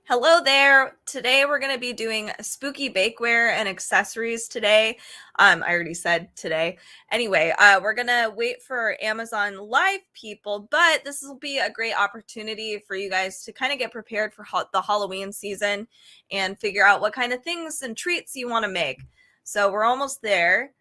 Hello there. Today we're going to be doing spooky bakeware and accessories today. I already said today. Anyway, we're going to wait for Amazon Live people, but this will be a great opportunity for you guys to kind of get prepared for the Halloween season and figure out what kind of things and treats you want to make. So we're almost there.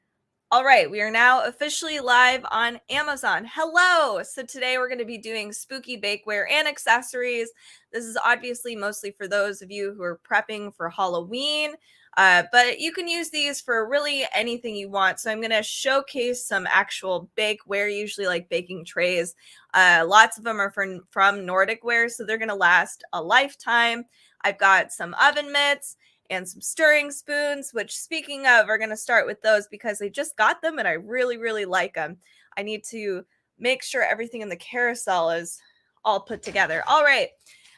All right, we are now officially live on Amazon. Hello! So today we're going to be doing spooky bakeware and accessories. This is obviously mostly for those of you who are prepping for Halloween, but you can use these for really anything you want. So I'm going to showcase some actual bakeware, usually like baking trays. Lots of them are from Nordic Ware, so they're going to last a lifetime. I've got some oven mitts and some stirring spoons, which speaking of, are going to start with those because I just got them and I really, really like them. I need to make sure everything in the carousel is all put together. All right.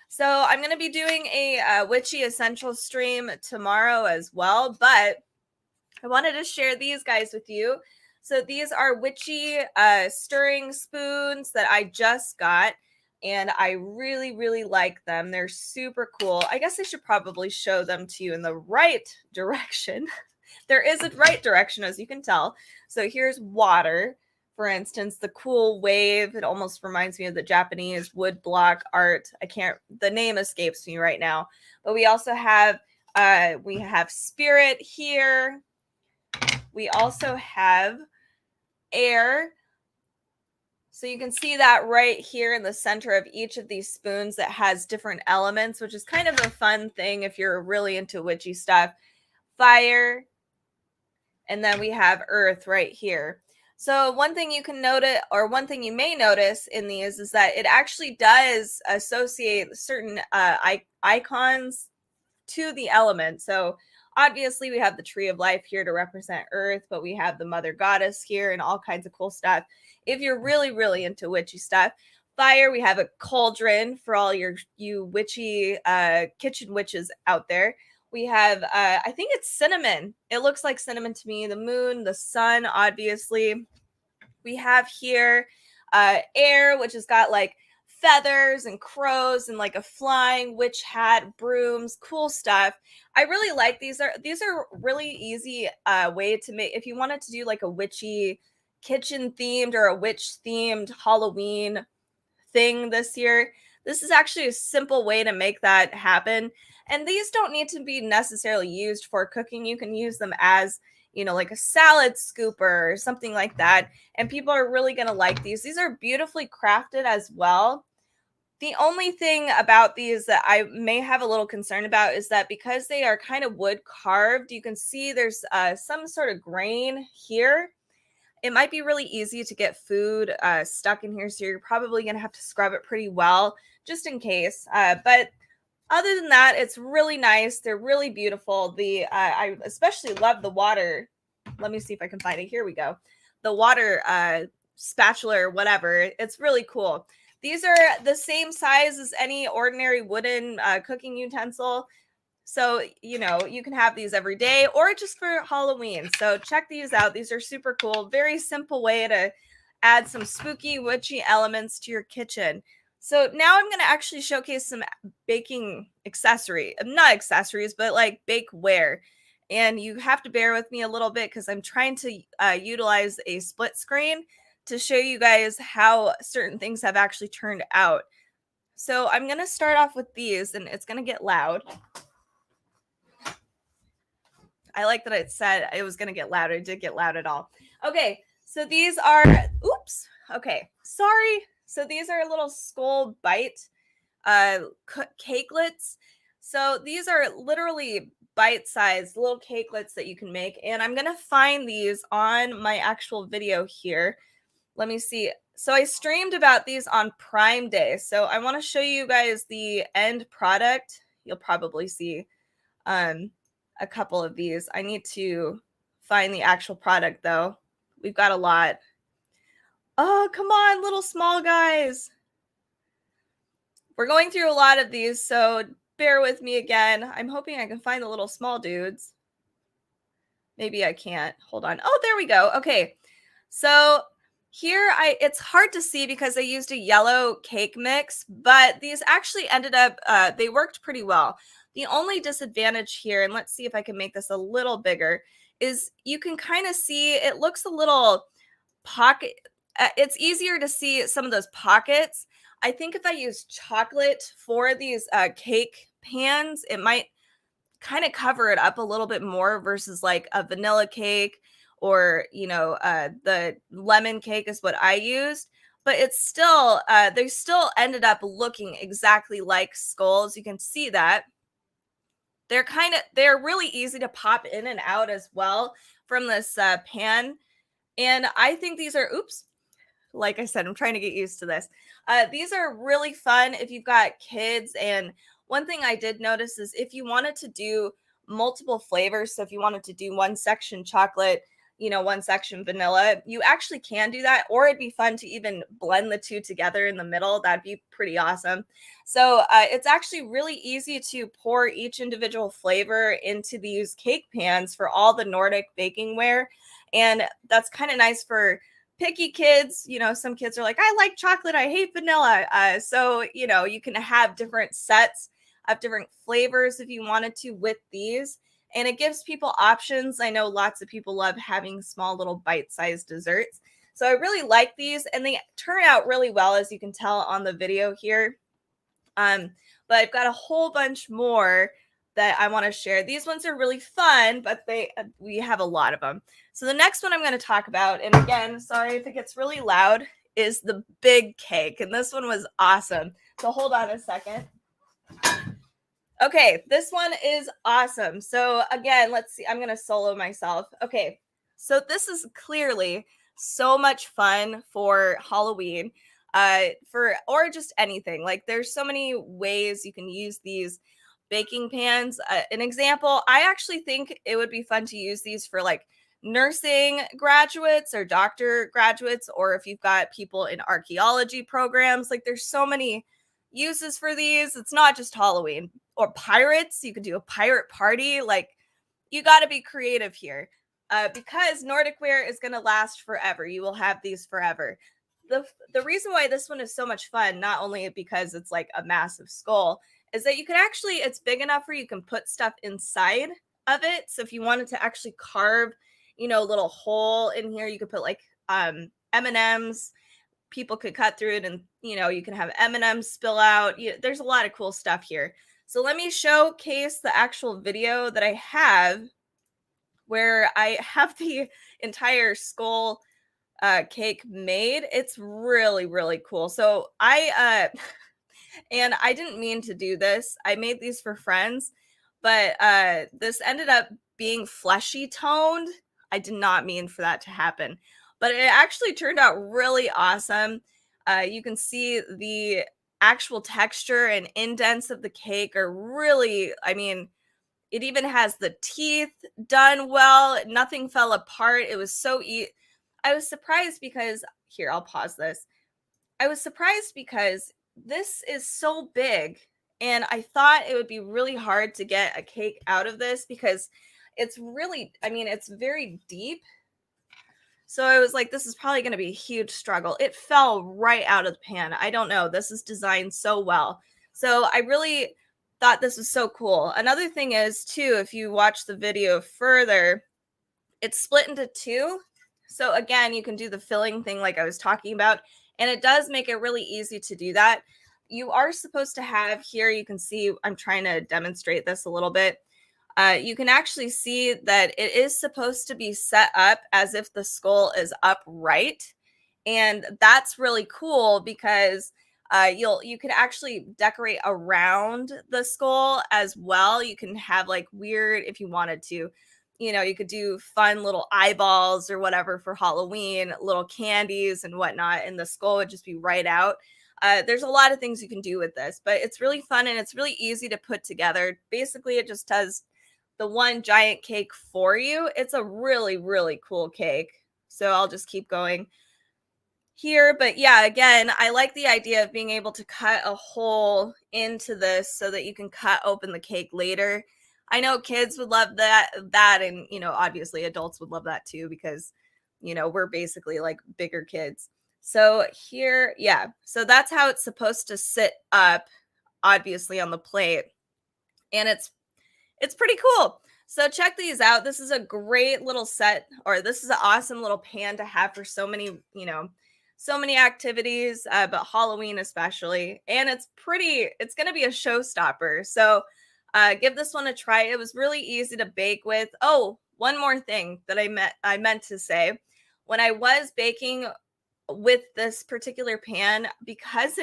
So I'm going to be doing a witchy essential stream tomorrow as well, but I wanted to share these guys with you. So these are witchy stirring spoons that I just got, and I really, really like them. They're super cool. I guess I should probably show them to you in the right direction. There is a right direction, as you can tell. So here's water, for instance, the cool wave. It almost reminds me of the Japanese wood block art. The name escapes me right now. But we also have spirit here. We also have air. So you can see that right here in the center of each of these spoons that has different elements, which is kind of a fun thing if you're really into witchy stuff. Fire. And then we have earth right here. So one thing you can notice, or one thing you may notice in these, is that it actually does associate certain icons to the element. So obviously we have the tree of life here to represent earth, but we have the mother goddess here and all kinds of cool stuff. If you're really, really into witchy stuff, fire, we have a cauldron for all you witchy kitchen witches out there. We have, I think it's cinnamon. It looks like cinnamon to me. The moon, the sun, obviously. We have here air, which has got like feathers and crows and like a flying witch hat, brooms, cool stuff. I really like these. These are really easy way to make if you wanted to do like a witchy kitchen themed or a witch themed Halloween thing this year. This is actually a simple way to make that happen. And these don't need to be necessarily used for cooking. You can use them as, like a salad scooper or something like that. And people are really going to like these. These are beautifully crafted as well. The only thing about these that I may have a little concern about is that because they are kind of wood carved, you can see there's some sort of grain here. It might be really easy to get food stuck in here, so you're probably going to have to scrub it pretty well just in case. But other than that, it's really nice. They're really beautiful. I especially love the water. Let me see if I can find it. Here we go. The water spatula or whatever. It's really cool. These are the same size as any ordinary wooden cooking utensil. So, you can have these every day or just for Halloween. So check these out. These are super cool. Very simple way to add some spooky, witchy elements to your kitchen. So now I'm going to actually showcase some baking not accessories, but like bakeware. And you have to bear with me a little bit because I'm trying to utilize a split screen to show you guys how certain things have actually turned out. So I'm going to start off with these, and it's going to get loud. I like that it said it was going to get loud. It did get loud at all. Okay, so these are, oops. Okay, sorry. So these are little skull bite cakelets. So these are literally bite-sized little cakelets that you can make. And I'm going to find these on my actual video here. Let me see. So I streamed about these on Prime Day. So I want to show you guys the end product. You'll probably see a couple of these. I need to find the actual product though. We've got a lot. Oh, come on, little small guys. We're going through a lot of these, so bear with me again. I'm hoping I can find the little small dudes. Maybe I can't. Hold on. Oh, there we go. Okay. So Here, it's hard to see because I used a yellow cake mix, but these actually ended up, they worked pretty well. The only disadvantage here, and let's see if I can make this a little bigger, is you can kind of see it looks a little pocket. It's easier to see some of those pockets. I think if I use chocolate for these cake pans, it might kind of cover it up a little bit more versus like a vanilla cake or the lemon cake is what I used, but it's still they still ended up looking exactly like skulls. You can see that they're really easy to pop in and out as well from this pan. And I think these are, oops, like I said, I'm trying to get used to this. These are really fun if you've got kids. And one thing I did notice is if you wanted to do multiple flavors, so if you wanted to do one section chocolate, one section vanilla, you actually can do that. Or it'd be fun to even blend the two together in the middle. That'd be pretty awesome. So it's actually really easy to pour each individual flavor into these cake pans for all the Nordic baking ware. And that's kind of nice for picky kids. Some kids are like, I like chocolate, I hate vanilla. So you can have different sets of different flavors if you wanted to with these, and it gives people options. I know lots of people love having small little bite-sized desserts, so I really like these, and they turn out really well, as you can tell on the video here. But I've got a whole bunch more that I want to share. These ones are really fun, but we have a lot of them. So the next one I'm going to talk about, and again, sorry if it gets really loud, is the big cake. And this one was awesome. So hold on a second. Okay, this one is awesome. So again, let's see. I'm going to solo myself. Okay, so this is clearly so much fun for Halloween, or just anything. Like there's so many ways you can use these baking pans. An example, I actually think it would be fun to use these for like nursing graduates or doctor graduates, or if you've got people in archaeology programs. Like there's so many uses for these. It's not just Halloween. Or pirates, you could do a pirate party. Like you got to be creative here, because Nordic ware is going to last forever. You will have these forever. The reason why this one is so much fun, not only because it's like a massive skull, is that you can actually, it's big enough where you can put stuff inside of it. So if you wanted to actually carve, a little hole in here, you could put like M&Ms. People could cut through it, and you can have M&Ms spill out. There's a lot of cool stuff here. So let me showcase the actual video that I have where I have the entire skull cake made. It's really, really cool. So and I didn't mean to do this. I made these for friends, but this ended up being fleshy toned. I did not mean for that to happen, but it actually turned out really awesome. You can see the actual texture and indents of the cake are really, it even has the teeth done well. Nothing fell apart. It was so I was surprised because, here, I'll pause this. I was surprised because this is so big, and I thought it would be really hard to get a cake out of this because it's really, it's very deep. So I was like, this is probably going to be a huge struggle. It fell right out of the pan. I don't know. This is designed so well. So I really thought this was so cool. Another thing is, too, if you watch the video further, it's split into two. So again, you can do the filling thing like I was talking about, and it does make it really easy to do that. You are supposed to have here, you can see, I'm trying to demonstrate this a little bit. You can actually see that it is supposed to be set up as if the skull is upright. And that's really cool because you can actually decorate around the skull as well. You can have like weird, if you wanted to, you could do fun little eyeballs or whatever for Halloween, little candies and whatnot, and the skull would just be right out. There's a lot of things you can do with this, but it's really fun and it's really easy to put together. Basically, it just does the one giant cake for you. It's a really, really cool cake. So I'll just keep going here. But yeah, again, I like the idea of being able to cut a hole into this so that you can cut open the cake later. I know kids would love that, and obviously adults would love that too, because we're basically like bigger kids. So here, yeah. So that's how it's supposed to sit up, obviously on the plate. And it's pretty cool. So check these out. This is a great little set, or this is an awesome little pan to have for so many, so many activities, but Halloween especially. And it's going to be a showstopper. So give this one a try. It was really easy to bake with. Oh, one more thing that I meant to say. When I was baking with this particular pan, because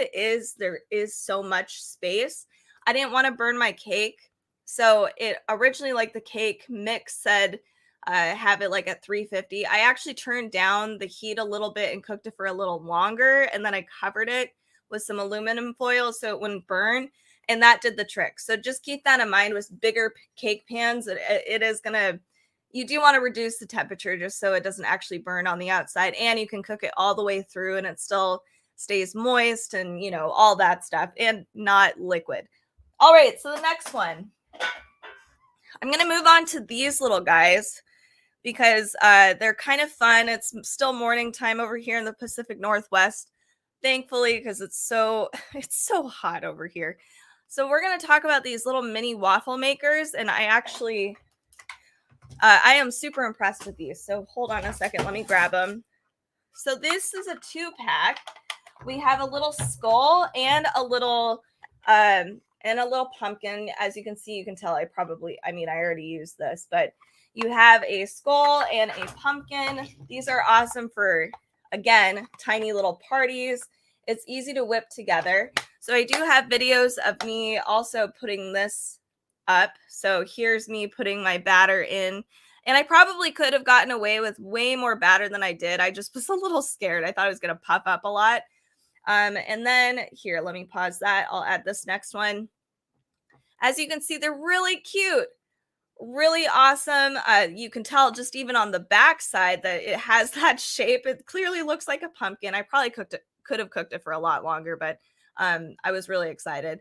there is so much space, I didn't want to burn my cake. So it originally, like the cake mix said, have it like at 350. I actually turned down the heat a little bit and cooked it for a little longer, and then I covered it with some aluminum foil so it wouldn't burn, and that did the trick. So just keep that in mind with bigger cake pans. It is gonna, you do want to reduce the temperature just so it doesn't actually burn on the outside, and you can cook it all the way through and it still stays moist and all that stuff and not liquid. All right, so the next one, I'm going to move on to these little guys because they're kind of fun. It's still morning time over here in the Pacific Northwest, thankfully, because it's so hot over here. So we're going to talk about these little mini waffle makers, and I am super impressed with these. So hold on a second, let me grab them. So this is a 2-pack. We have a little skull and a little pumpkin. As you can see, you can tell I already used this, but you have a skull and a pumpkin. These are awesome for, again, tiny little parties. It's easy to whip together. So I do have videos of me also putting this up. So here's me putting my batter in. And I probably could have gotten away with way more batter than I did. I just was a little scared. I thought it was going to puff up a lot. And then here, let me pause that. I'll add this next one. As you can see, they're really cute, really awesome. You can tell just even on the back side that it has that shape. It clearly looks like a pumpkin. I probably could have cooked it for a lot longer, but I was really excited.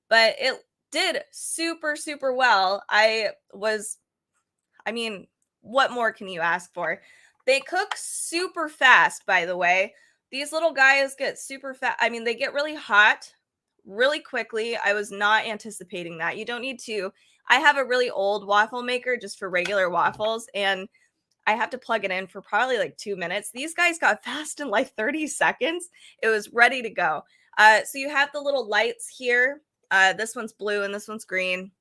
But it did super, super well. What more can you ask for? They cook super fast, by the way. These little guys get super fast. They get really hot really quickly. I was not anticipating that. You don't need to. I have a really old waffle maker just for regular waffles, and I have to plug it in for probably like 2 minutes. These guys got fast in like 30 seconds. It was ready to go. So you have the little lights here. This one's blue and this one's green.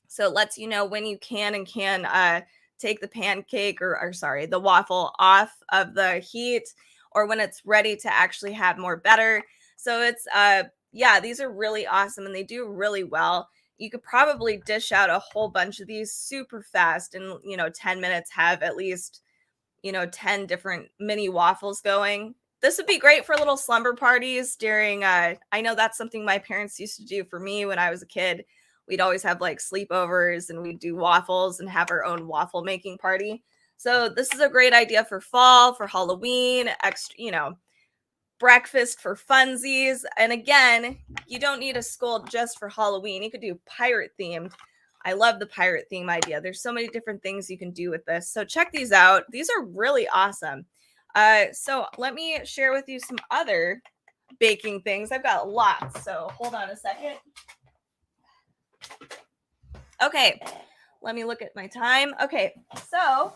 So it lets you know when you can and can take the pancake or the waffle off of the heat, or when it's ready to actually have more batter. So it's these are really awesome and they do really well. You could probably dish out a whole bunch of these super fast in 10 minutes, have at least 10 different mini waffles going. This would be great for little slumber parties during I know that's something my parents used to do for me when I was a kid. We'd always have like sleepovers and we'd do waffles and have our own waffle making party. So this is a great idea for fall, for Halloween, extra, breakfast for funsies. And again, you don't need a skull just for Halloween. You could do pirate themed. I love the pirate theme idea. There's so many different things you can do with this. So check these out. These are really awesome. So let me share with you some other baking things. I've got lots. So hold on a second. Okay, let me look at my time. Okay, so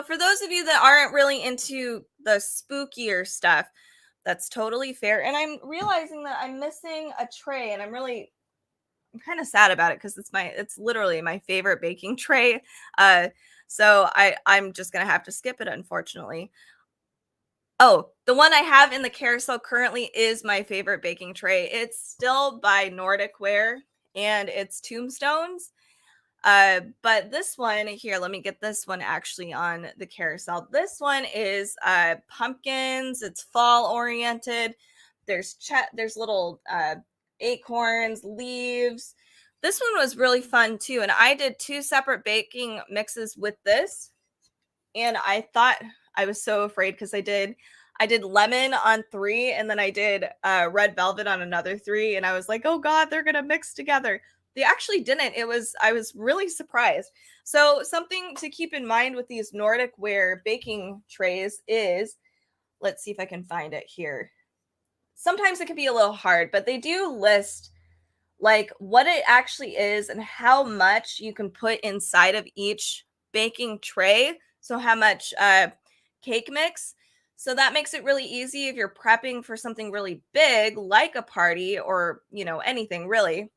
for those of you that aren't really into the spookier stuff, that's totally fair. And I'm realizing that I'm missing a tray, and I'm kind of sad about it because it's literally my favorite baking tray. So I'm just gonna have to skip it, unfortunately. Oh, the one I have in the carousel currently is my favorite baking tray. It's still by Bakeware, and it's Tombstones. But this one here, let me get this one actually on the carousel. This one is pumpkins. It's fall oriented. There's little acorns, leaves. This one was really fun too, and I did 2 separate baking mixes with this. And I thought, I was so afraid because I did lemon on 3, and then I did red velvet on another 3, and I was like, oh god, they're gonna mix together. They actually didn't. I was really surprised. So something to keep in mind with these Nordic ware baking trays is, let's see if I can find it here. Sometimes it can be a little hard, but they do list like what it actually is and how much you can put inside of each baking tray. So how much cake mix. So that makes it really easy if you're prepping for something really big, like a party or, anything really.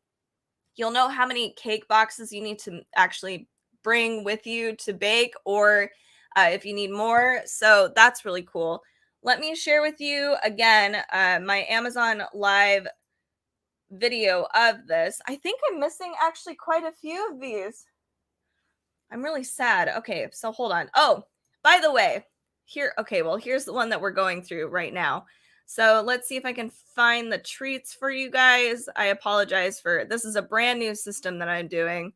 You'll know how many cake boxes you need to actually bring with you to bake, or if you need more. So that's really cool. Let me share with you again my Amazon Live video of this. I think I'm missing actually quite a few of these. I'm really sad. Okay, so hold on. Oh, by the way, here's the one that we're going through right now. So let's see if I can find the treats for you guys. I apologize for this is a brand new system that I'm doing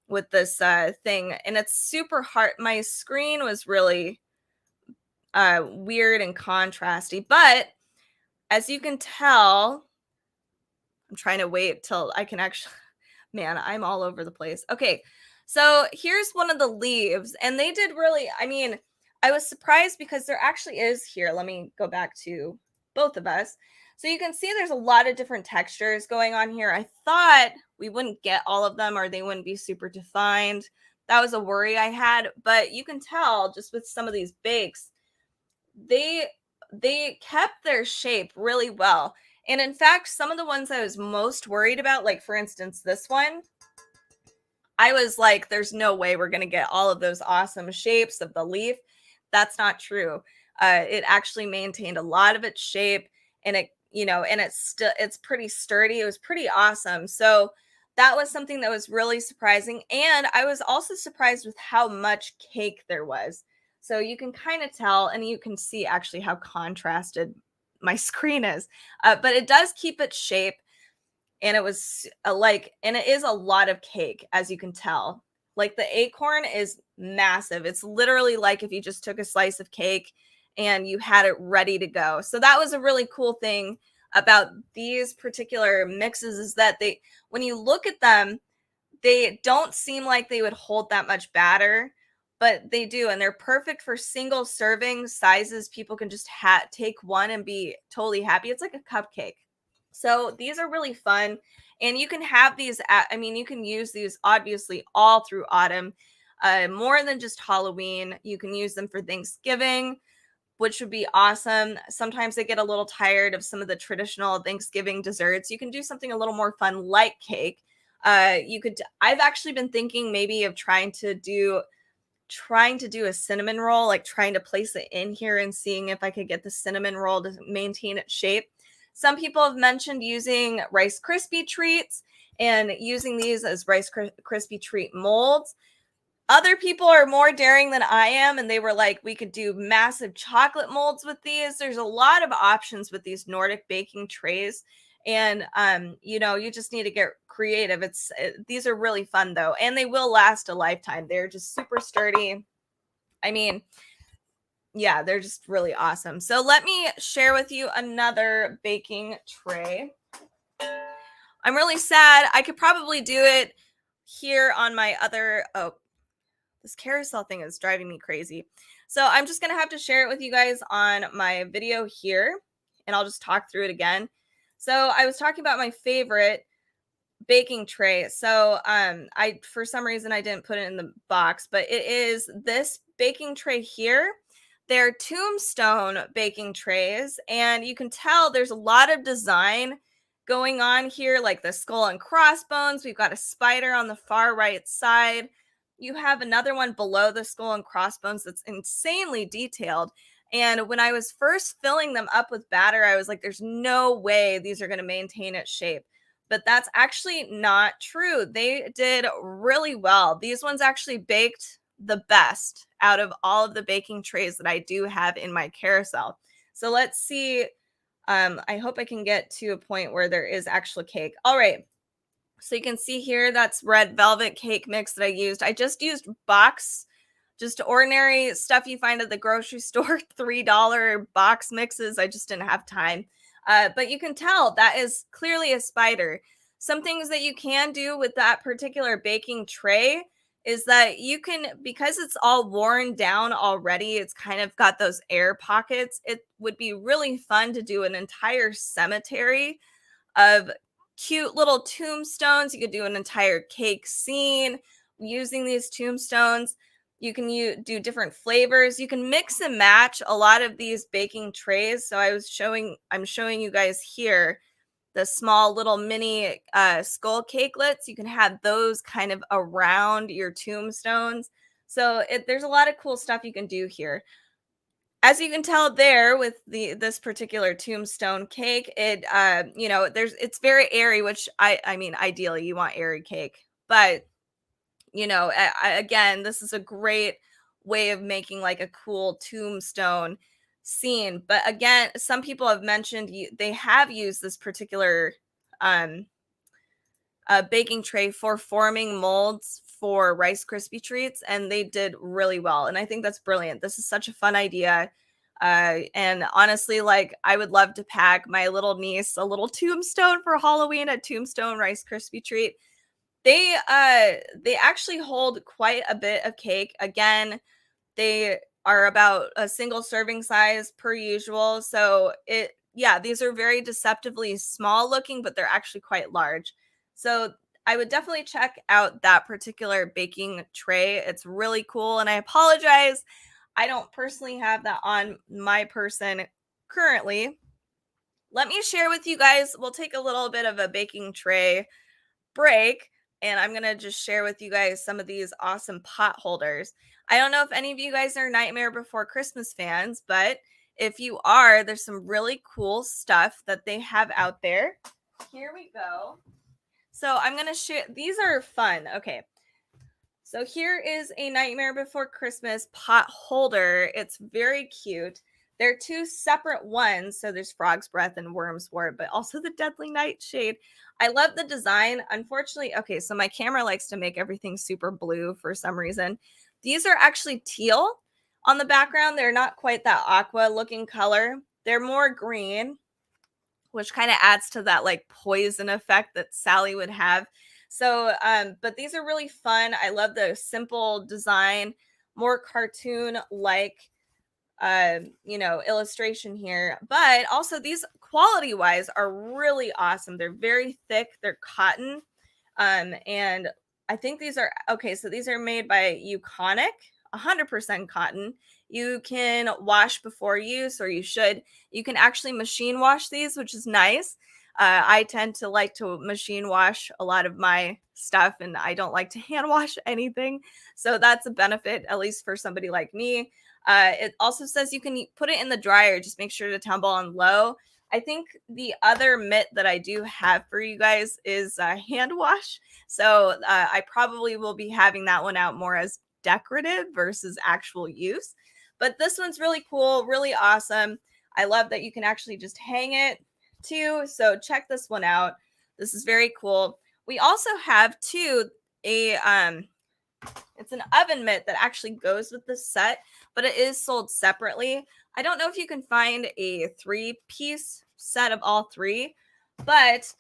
with this thing, and it's super hard. My screen was really weird and contrasty, but as you can tell, I'm trying to wait till I can actually, man, I'm all over the place. Okay, so here's one of the leaves, and they did really, I mean, I was surprised because there actually is here. Let me go back to both of us. So you can see there's a lot of different textures going on here. I thought we wouldn't get all of them or they wouldn't be super defined. That was a worry I had, but you can tell just with some of these bakes, they they kept their shape really well. And in fact, some of the ones I was most worried about, like for instance, this one, I was like, there's no way we're going to get all of those awesome shapes of the leaf. That's not true. It actually maintained a lot of its shape, and it's pretty sturdy. It was pretty awesome. So that was something that was really surprising. And I was also surprised with how much cake there was. So you can kind of tell, and you can see actually how contrasted my screen is. But it does keep its shape, and it was and it is a lot of cake, as you can tell. Like the acorn is massive. It's literally like if you just took a slice of cake and you had it ready to go. So that was a really cool thing about these particular mixes, is that when you look at them, they don't seem like they would hold that much batter, but they do, and they're perfect for single serving sizes. People can just take one and be totally happy. It's like a cupcake. So these are really fun, and you can have these you can use these obviously all through autumn, more than just Halloween. You can use them for Thanksgiving, which would be awesome. Sometimes they get a little tired of some of the traditional Thanksgiving desserts. You can do something a little more fun like cake. I've actually been thinking maybe of trying to do a cinnamon roll, like trying to place it in here and seeing if I could get the cinnamon roll to maintain its shape. Some people have mentioned using Rice Krispie treats and using these as Rice Krispie treat molds. Other people are more daring than I am, and they were like, we could do massive chocolate molds with these. There's a lot of options with these Nordic baking trays, and you just need to get creative. These are really fun though, and they will last a lifetime. They're just super sturdy. I mean, yeah, they're just really awesome. So let me share with you another baking tray. I'm really sad. I could probably do it here on my other, this carousel thing is driving me crazy. So I'm just going to have to share it with you guys on my video here, and I'll just talk through it again. So I was talking about my favorite baking tray. So for some reason I didn't put it in the box, but it is this baking tray here. They're tombstone baking trays, and you can tell there's a lot of design going on here, like the skull and crossbones. We've got a spider on the far right side. You have another one below the skull and crossbones that's insanely detailed. And when I was first filling them up with batter, I was like, there's no way these are going to maintain its shape. But that's actually not true. They did really well. These ones actually baked the best out of all of the baking trays that I do have in my carousel. So let's see. I hope I can get to a point where there is actual cake. All right. So you can see here, that's red velvet cake mix that I used. I just used just ordinary stuff you find at the grocery store, $3 box mixes. I just didn't have time. But you can tell that is clearly a spider. some things that you can do with that particular baking tray is that you can, because it's all worn down already, it's kind of got those air pockets. It would be really fun to do an entire cemetery of cute little tombstones. You could do an entire cake scene using these tombstones. You can do different flavors. You can mix and match a lot of these baking trays. So I'm showing you guys here the small little mini skull cakelets. You can have those kind of around your tombstones. So there's a lot of cool stuff you can do here. As you can tell there with this particular tombstone cake, it's very airy, which I mean, ideally you want airy cake, but again, this is a great way of making like a cool tombstone scene. But again, some people have mentioned they have used this particular um baking tray for forming molds for Rice Krispie treats, and they did really well. And I think that's brilliant. This is such a fun idea. And honestly, like I would love to pack my little niece a little tombstone for Halloween, a tombstone Rice Krispie treat. They actually hold quite a bit of cake. Again, they are about a single serving size per usual. So these are very deceptively small looking, but they're actually quite large. So I would definitely check out that particular baking tray. It's really cool. And I apologize, I don't personally have that on my person currently. Let me share with you guys. We'll take a little bit of a baking tray break, and I'm going to just share with you guys some of these awesome pot holders. I don't know if any of you guys are Nightmare Before Christmas fans, but if you are, there's some really cool stuff that they have out there. Here we go. So I'm going to share. These are fun. Okay. So here is a Nightmare Before Christmas pot holder. It's very cute. They're two separate ones. So there's Frog's Breath and Worm's Wart, but also the Deadly Nightshade. I love the design. Unfortunately, okay, so my camera likes to make everything super blue for some reason. These are actually teal on the background. They're not quite that aqua looking color. They're more green, which kind of adds to that like poison effect that Sally would have. So, but these are really fun. I love the simple design, more cartoon like illustration here, but also these quality wise are really awesome. They're very thick, they're cotton. And I think these are okay. So these are made by Euconic, 100% cotton. You can wash before use, or you should. You can actually machine wash these, which is nice. I tend to like to machine wash a lot of my stuff, and I don't like to hand wash anything. So that's a benefit, at least for somebody like me. It also says you can put it in the dryer. Just make sure to tumble on low. I think the other mitt that I do have for you guys is hand wash. So I probably will be having that one out more as decorative versus actual use. But this one's really cool, really awesome. I love that you can actually just hang it too. So check this one out. This is very cool. We also have too it's an oven mitt that actually goes with the set, but it is sold separately. I don't know if you can find a 3-piece set of all three, but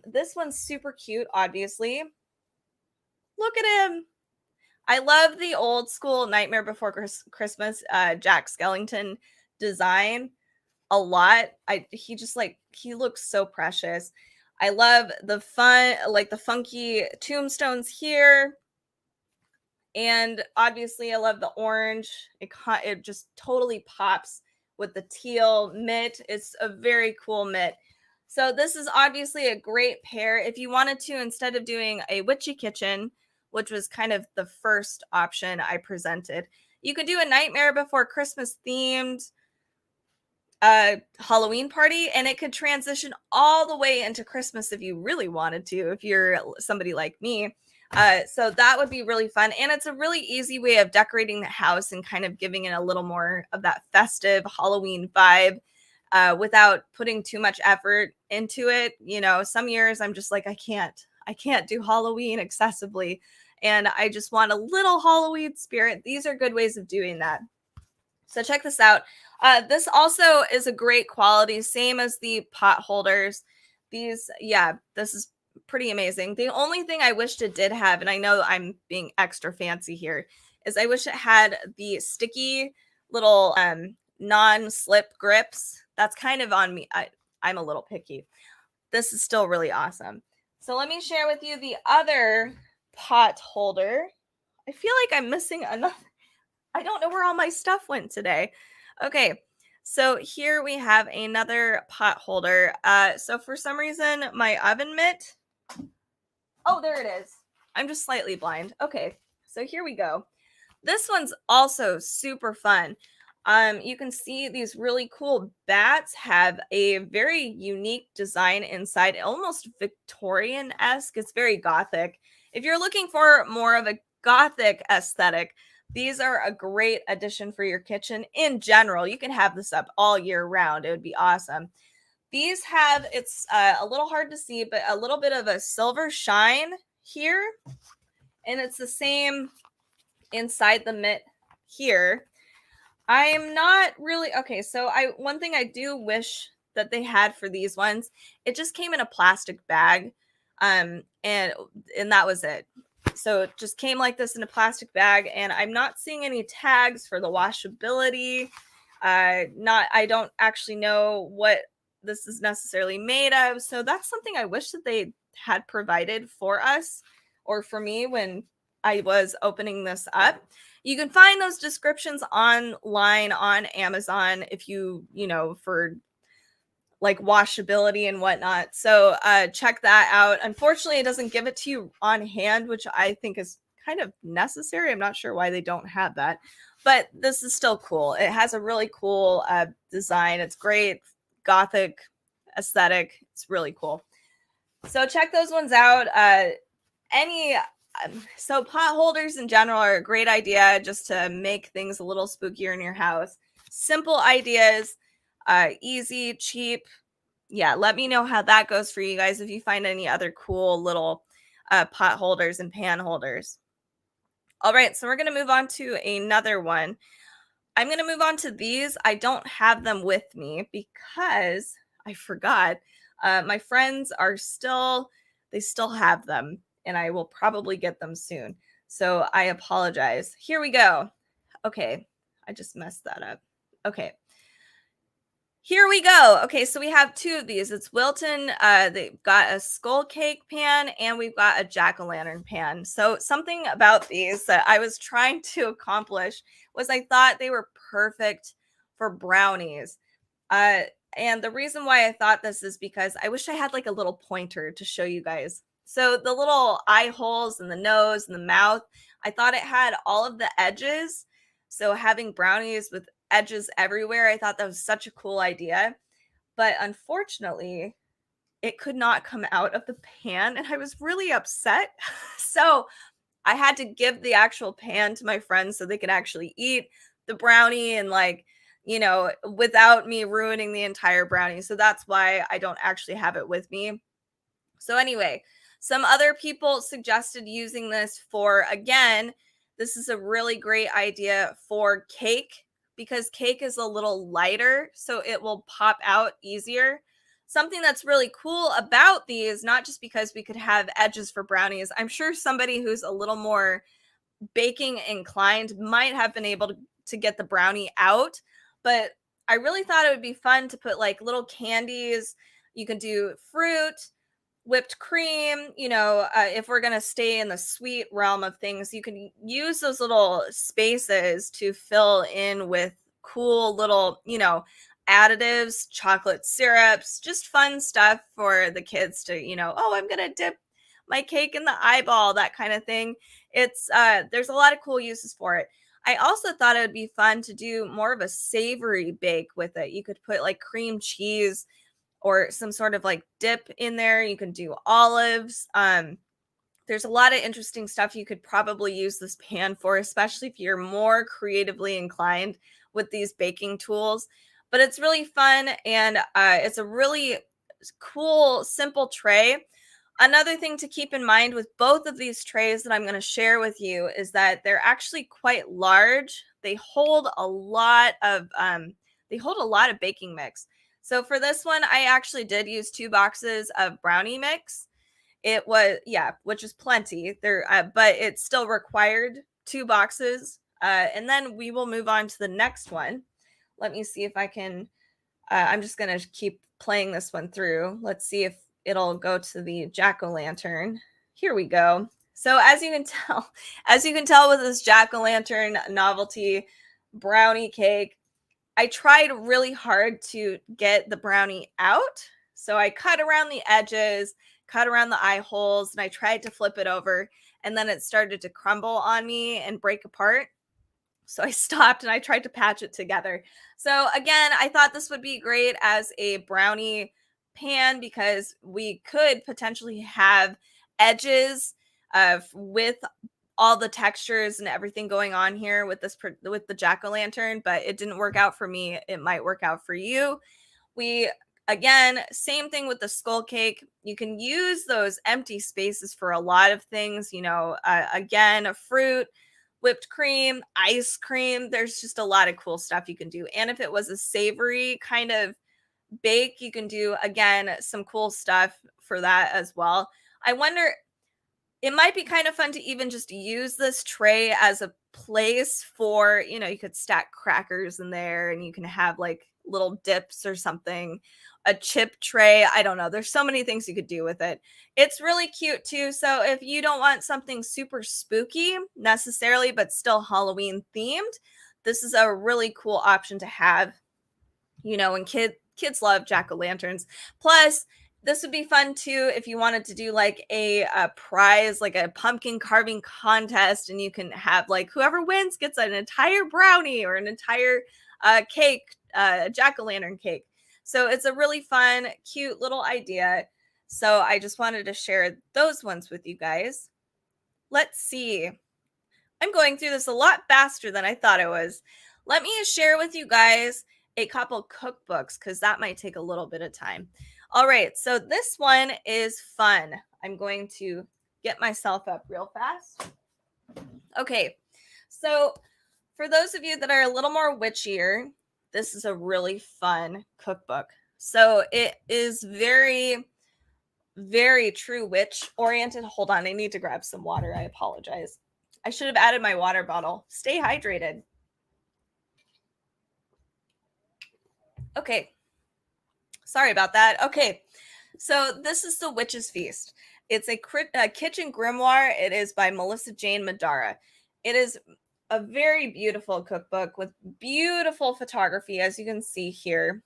this one's super cute, obviously. Look at him. I love the old school Nightmare Before Christmas Jack Skellington design a lot. He looks so precious. I love the fun, like the funky tombstones here. And obviously I love the orange. It just totally pops with the teal mitt. It's a very cool mitt. So this is obviously a great pair. If you wanted to, instead of doing a witchy kitchen, which was kind of the first option I presented, you could do a Nightmare Before Christmas themed Halloween party, and it could transition all the way into Christmas if you really wanted to, if you're somebody like me. So that would be really fun. And it's a really easy way of decorating the house and kind of giving it a little more of that festive Halloween vibe without putting too much effort into it. Some years I'm just like, I can't do Halloween excessively. And I just want a little Halloween spirit. These are good ways of doing that. So check this out. This also is a great quality, same as the pot holders. This is pretty amazing. The only thing I wished it did have, and I know I'm being extra fancy here, is I wish it had the sticky little non-slip grips. That's kind of on me. I'm a little picky. This is still really awesome. So let me share with you the other pot holder. I feel like I'm missing another. I don't know where all my stuff went today. Okay, so here we have another pot holder. So for some reason, my oven mitt. Oh, there it is. I'm just slightly blind. Okay, so here we go. This one's also super fun. You can see these really cool bats have a very unique design inside, almost Victorian-esque. It's very gothic. If you're looking for more of a gothic aesthetic, these are a great addition for your kitchen in general. You can have this up all year round. It would be awesome. These have, it's a little hard to see, but a little bit of a silver shine here. And it's the same inside the mitt here. I'm not really okay. So one thing I do wish that they had for these ones, it just came in a plastic bag, and that was it. So it just came like this in a plastic bag, and I'm not seeing any tags for the washability. I don't actually know what this is necessarily made of. So that's something I wish that they had provided for us or for me when I was opening this up. You can find those descriptions online on Amazon if you know, for like washability and whatnot. So check that out. Unfortunately, it doesn't give it to you on hand, which I think is kind of necessary. I'm not sure why they don't have that, but this is still cool. It has a really cool design. It's great, gothic aesthetic. It's really cool. So check those ones out. So pot holders in general are a great idea just to make things a little spookier in your house. Simple ideas, easy, cheap. Yeah, let me know how that goes for you guys if you find any other cool little pot holders and pan holders. All right, so we're going to move on to another one. I'm going to move on to these. I don't have them with me because I forgot. My friends are they still have them, and I will probably get them soon. So I apologize. Here we go. Okay, I just messed that up. Okay. Here we go. Okay, so we have two of these. It's Wilton. They've got a skull cake pan, and we've got a jack-o'-lantern pan. So something about these that I was trying to accomplish was I thought they were perfect for brownies. And the reason why I thought this is because I wish I had like a little pointer to show you guys. So the little eye holes and the nose and the mouth, I thought it had all of the edges. So having brownies with edges everywhere, I thought that was such a cool idea. But unfortunately, it could not come out of the pan, and I was really upset. So I had to give the actual pan to my friends so they could actually eat the brownie and like, you know, without me ruining the entire brownie. So that's why I don't actually have it with me. So anyway, some other people suggested using this for, again, this is a really great idea for cake because cake is a little lighter, so it will pop out easier. Something that's really cool about these, not just because we could have edges for brownies, I'm sure somebody who's a little more baking inclined might have been able to get the brownie out, but I really thought it would be fun to put like little candies. You can do fruit, whipped cream, you know, if we're going to stay in the sweet realm of things, you can use those little spaces to fill in with cool little, you know, additives, chocolate syrups, just fun stuff for the kids to, you know, oh, I'm going to dip my cake in the eyeball, that kind of thing. It's there's a lot of cool uses for it. I also thought it would be fun to do more of a savory bake with it. You could put like cream cheese or some sort of like dip in there. You can do olives. There's a lot of interesting stuff you could probably use this pan for, especially if you're more creatively inclined with these baking tools. But it's really fun, and it's a really cool, simple tray. Another thing to keep in mind with both of these trays that I'm going to share with you is that they're actually quite large. They hold a lot of baking mix. So for this one, I actually did use 2 boxes of brownie mix. It was, yeah, which is plenty there, but it still required 2 boxes. And then we will move on to the next one. Let me see if I can. I'm just gonna keep playing this one through. Let's see if it'll go to the jack-o'-lantern. Here we go. So as you can tell with this jack-o'-lantern novelty brownie cake, I tried really hard to get the brownie out. So I cut around the edges, cut around the eye holes, and I tried to flip it over. And then it started to crumble on me and break apart. So I stopped and I tried to patch it together. So again, I thought this would be great as a brownie pan because we could potentially have edges with all the textures and everything going on here with the jack-o'-lantern, but it didn't work out for me. It might work out for you. We Again, same thing with the skull cake. You can use those empty spaces for a lot of things, again, a fruit, whipped cream, ice cream. There's just a lot of cool stuff you can do. And if it was a savory kind of bake, you can do, again, some cool stuff for that as well. I wonder, it might be kind of fun to even just use this tray as a place for, you could stack crackers in there and you can have like little dips or something, a chip tray. I don't know. There's so many things you could do with it. It's really cute too. So if you don't want something super spooky necessarily, but still Halloween themed, this is a really cool option to have, and kids love jack-o'-lanterns. Plus, this would be fun too if you wanted to do like a prize, like a pumpkin carving contest, and you can have like whoever wins gets an entire brownie or an entire cake, jack-o'-lantern cake. So it's a really fun, cute little idea. So I just wanted to share those ones with you guys. Let's see. I'm going through this a lot faster than I thought I was. Let me share with you guys a couple cookbooks because that might take a little bit of time. All right, so this one is fun. I'm going to get myself up real fast. Okay, so for those of you that are a little more witchier, this is a really fun cookbook. So it is very, very true witch oriented. Hold on, I need to grab some water. I apologize. I should have added my water bottle. Stay hydrated. Okay. Sorry about that. Okay. So this is The Witch's Feast. It's a kitchen grimoire. It is by Melissa Jane Madara. It is a very beautiful cookbook with beautiful photography, as you can see here.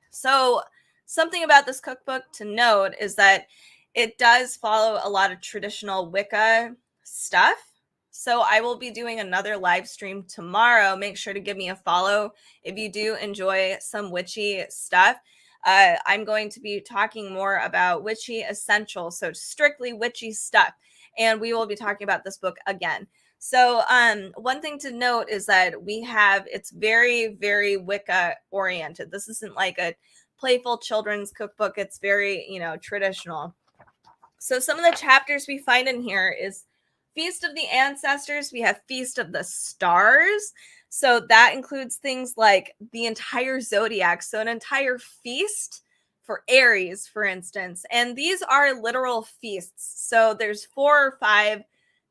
So something about this cookbook to note is that it does follow a lot of traditional Wicca stuff. So I will be doing another live stream tomorrow. Make sure to give me a follow if you do enjoy some witchy stuff. I'm going to be talking more about witchy essentials, so strictly witchy stuff. And we will be talking about this book again. So one thing to note is that it's very, very Wicca oriented. This isn't like a playful children's cookbook. It's very, traditional. So some of the chapters we find in here is Feast of the Ancestors. We have Feast of the Stars. So that includes things like the entire zodiac. So an entire feast for Aries, for instance. And these are literal feasts. So there's 4 or 5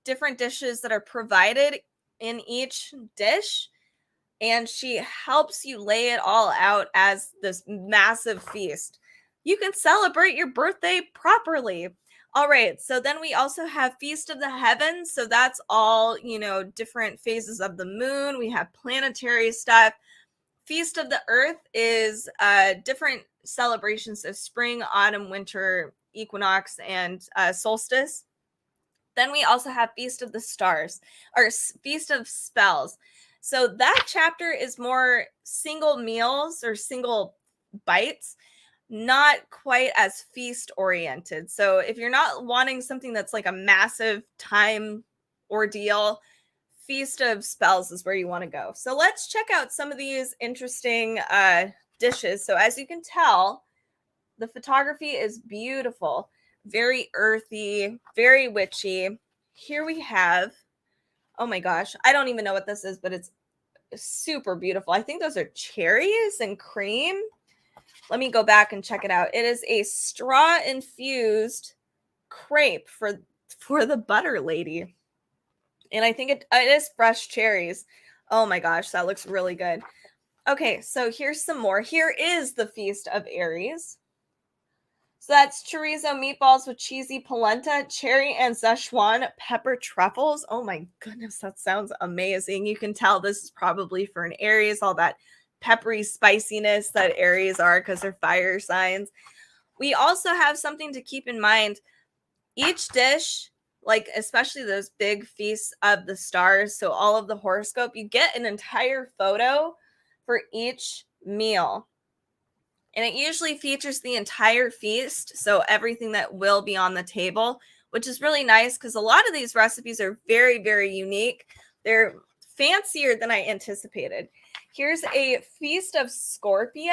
different dishes that are provided in each dish. And she helps you lay it all out as this massive feast. You can celebrate your birthday properly. All right, so then we also have Feast of the Heavens. So that's all, different phases of the moon. We have planetary stuff. Feast of the Earth is different celebrations of spring, autumn, winter, equinox, and solstice. Then we also have Feast of the Stars, or Feast of Spells. So that chapter is more single meals or single bites, not quite as feast oriented. So if you're not wanting something that's like a massive time ordeal, Feast of Spells is where you want to go. So let's check out some of these interesting dishes. So as you can tell, the photography is beautiful, very earthy, very witchy. Here we have, oh my gosh, I don't even know what this is, but it's super beautiful. I think those are cherries and cream. Let me go back and check it out. It is a straw infused crepe for the butter lady. And I think it is fresh cherries. Oh my gosh, that looks really good. Okay, so here's some more. Here is the Feast of Aries. So that's chorizo meatballs with cheesy polenta, cherry and Szechuan pepper truffles. Oh my goodness, that sounds amazing. You can tell this is probably for an Aries, all that peppery spiciness that Aries are because they're fire signs. We also have something to keep in mind. Each dish, like especially those big feasts of the stars, so all of the horoscope, you get an entire photo for each meal. And it usually features the entire feast, so everything that will be on the table, which is really nice because a lot of these recipes are very, very unique. They're fancier than I anticipated. Here's a Feast of Scorpio.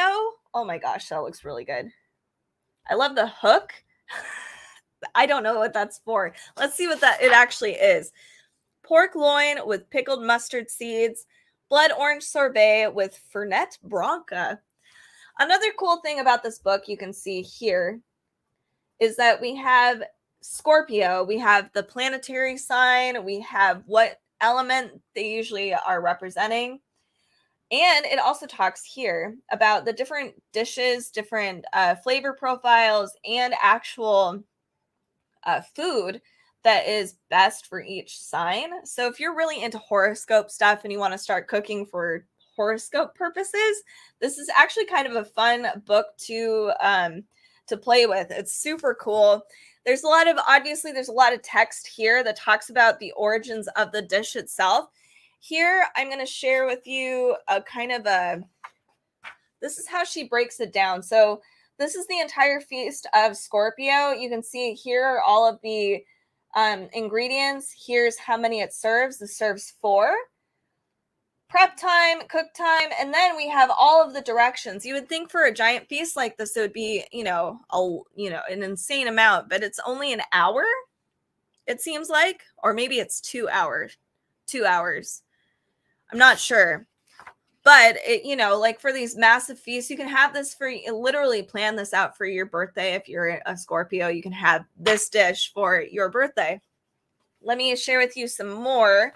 Oh my gosh, that looks really good. I love the hook. I don't know what that's for. Let's see what that it actually is. Pork loin with pickled mustard seeds, blood orange sorbet with Fernet Branca. Another cool thing about this book you can see here is that we have Scorpio, we have the planetary sign, we have what element they usually are representing. And it also talks here about the different dishes, different flavor profiles, and actual food that is best for each sign. So if you're really into horoscope stuff and you want to start cooking for horoscope purposes, this is actually kind of a fun book to play with. It's super cool. There's a lot of text here that talks about the origins of the dish itself. Here I'm going to share with you this is how she breaks it down. So this is the entire Feast of Scorpio. You can see here are all of the ingredients. Here's how many it serves. This serves 4. Prep time, cook time, and then we have all of the directions. You would think for a giant feast like this, it would be, an insane amount, but it's only an hour, it seems like, or maybe it's 2 hours. 2 hours. I'm not sure. But like for these massive feasts, you can have this literally plan this out for your birthday. If you're a Scorpio, you can have this dish for your birthday. Let me share with you some more.